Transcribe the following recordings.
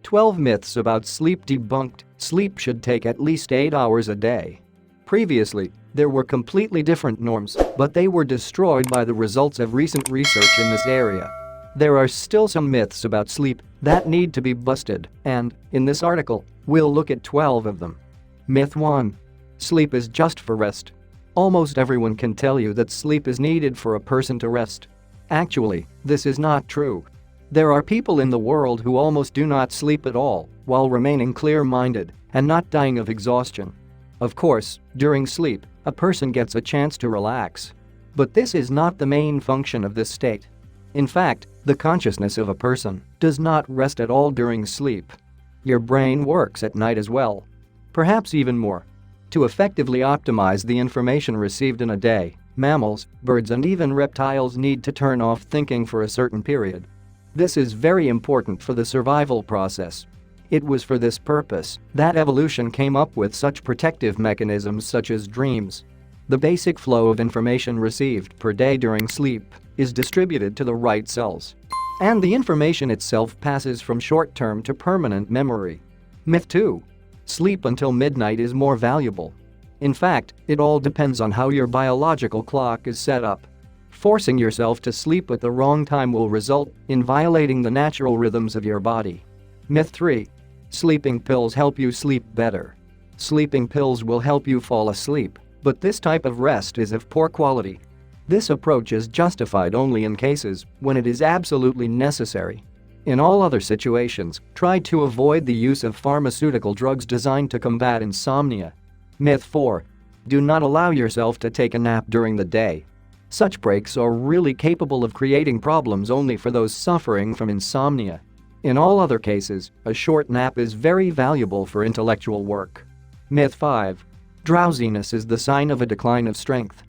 12 myths about sleep debunked. Sleep should take at least 8 hours a day. Previously, there were completely different norms, but they were destroyed by the results of recent research in this area. There are still some myths about sleep that need to be busted, and, in this article, we'll look at 12 of them. Myth 1. Sleep is just for rest. Almost everyone can tell you that sleep is needed for a person to rest. Actually, this is not true. There are people in the world who almost do not sleep at all, while remaining clear-minded and not dying of exhaustion. Of course, during sleep, a person gets a chance to relax. But this is not the main function of this state. In fact, the consciousness of a person does not rest at all during sleep. Your brain works at night as well. Perhaps even more. To effectively optimize the information received in a day, mammals, birds and even reptiles need to turn off thinking for a certain period. This is very important for the survival process. It was for this purpose that evolution came up with such protective mechanisms such as dreams. The basic flow of information received per day during sleep is distributed to the right cells. And the information itself passes from short-term to permanent memory. Myth 2. Sleep until midnight is more valuable. In fact, it all depends on how your biological clock is set up. Forcing yourself to sleep at the wrong time will result in violating the natural rhythms of your body. Myth 3. Sleeping pills help you sleep better. Sleeping pills will help you fall asleep, but this type of rest is of poor quality. This approach is justified only in cases when it is absolutely necessary. In all other situations, try to avoid the use of pharmaceutical drugs designed to combat insomnia. Myth 4. Do not allow yourself to take a nap during the day. Such breaks are really capable of creating problems only for those suffering from insomnia. In all other cases, a short nap is very valuable for intellectual work. Myth 5. Drowsiness is the sign of a decline of strength.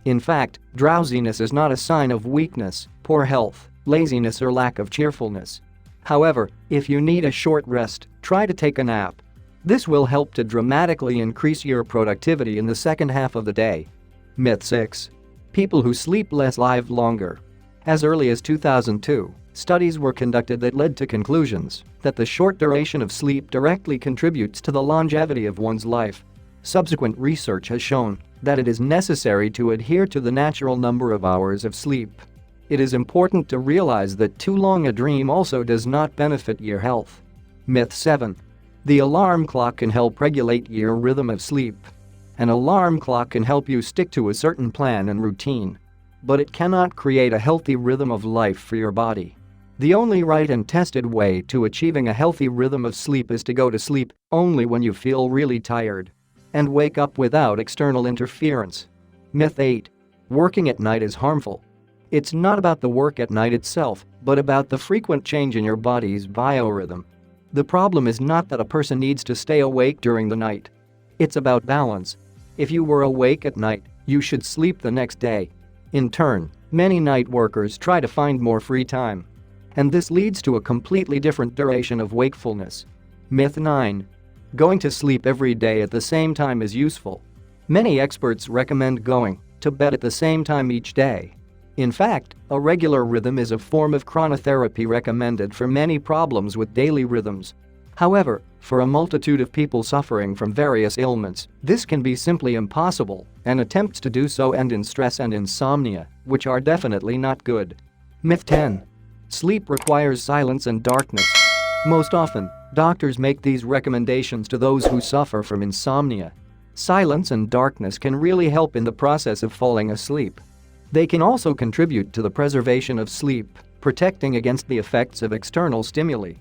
In fact, drowsiness is not a sign of weakness, poor health, laziness or lack of cheerfulness. However, if you need a short rest, try to take a nap. This will help to dramatically increase your productivity in the second half of the day. Myth 6. People who sleep less live longer. As early as 2002, studies were conducted that led to conclusions that the short duration of sleep directly contributes to the longevity of one's life. Subsequent research has shown that it is necessary to adhere to the natural number of hours of sleep. It is important to realize that too long a dream also does not benefit your health. Myth 7. The alarm clock can help regulate your rhythm of sleep. An alarm clock can help you stick to a certain plan and routine. But it cannot create a healthy rhythm of life for your body. The only right and tested way to achieving a healthy rhythm of sleep is to go to sleep only when you feel really tired. And wake up without external interference. Myth 8. Working at night is harmful. It's not about the work at night itself, but about the frequent change in your body's biorhythm. The problem is not that a person needs to stay awake during the night. It's about balance. If you were awake at night, you should sleep the next day. In turn, many night workers try to find more free time. And this leads to a completely different duration of wakefulness. Myth 9. Going to sleep every day at the same time is useful. Many experts recommend going to bed at the same time each day. In fact, a regular rhythm is a form of chronotherapy recommended for many problems with daily rhythms. However, for a multitude of people suffering from various ailments, this can be simply impossible, and attempts to do so end in stress and insomnia, which are definitely not good. Myth 10. Sleep requires silence and darkness. Most often, doctors make these recommendations to those who suffer from insomnia. Silence and darkness can really help in the process of falling asleep. They can also contribute to the preservation of sleep, protecting against the effects of external stimuli.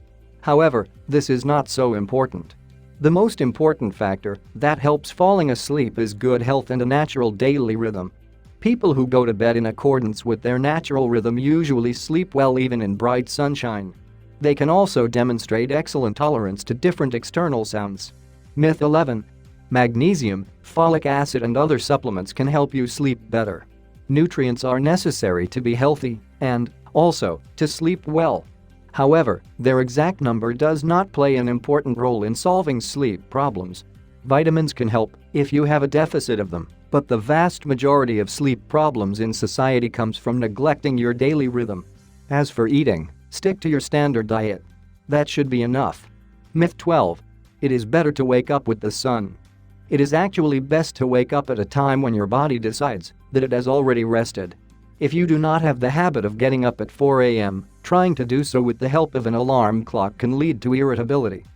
However, this is not so important. The most important factor that helps falling asleep is good health and a natural daily rhythm. People who go to bed in accordance with their natural rhythm usually sleep well even in bright sunshine. They can also demonstrate excellent tolerance to different external sounds. Myth 11. Magnesium, folic acid and other supplements can help you sleep better. Nutrients are necessary to be healthy and, also, to sleep well. However, their exact number does not play an important role in solving sleep problems. Vitamins can help if you have a deficit of them, but the vast majority of sleep problems in society comes from neglecting your daily rhythm. As for eating, stick to your standard diet. That should be enough. Myth 12. It is better to wake up with the sun. It is actually best to wake up at a time when your body decides that it has already rested. If you do not have the habit of getting up at 4 a.m., trying to do so with the help of an alarm clock can lead to irritability,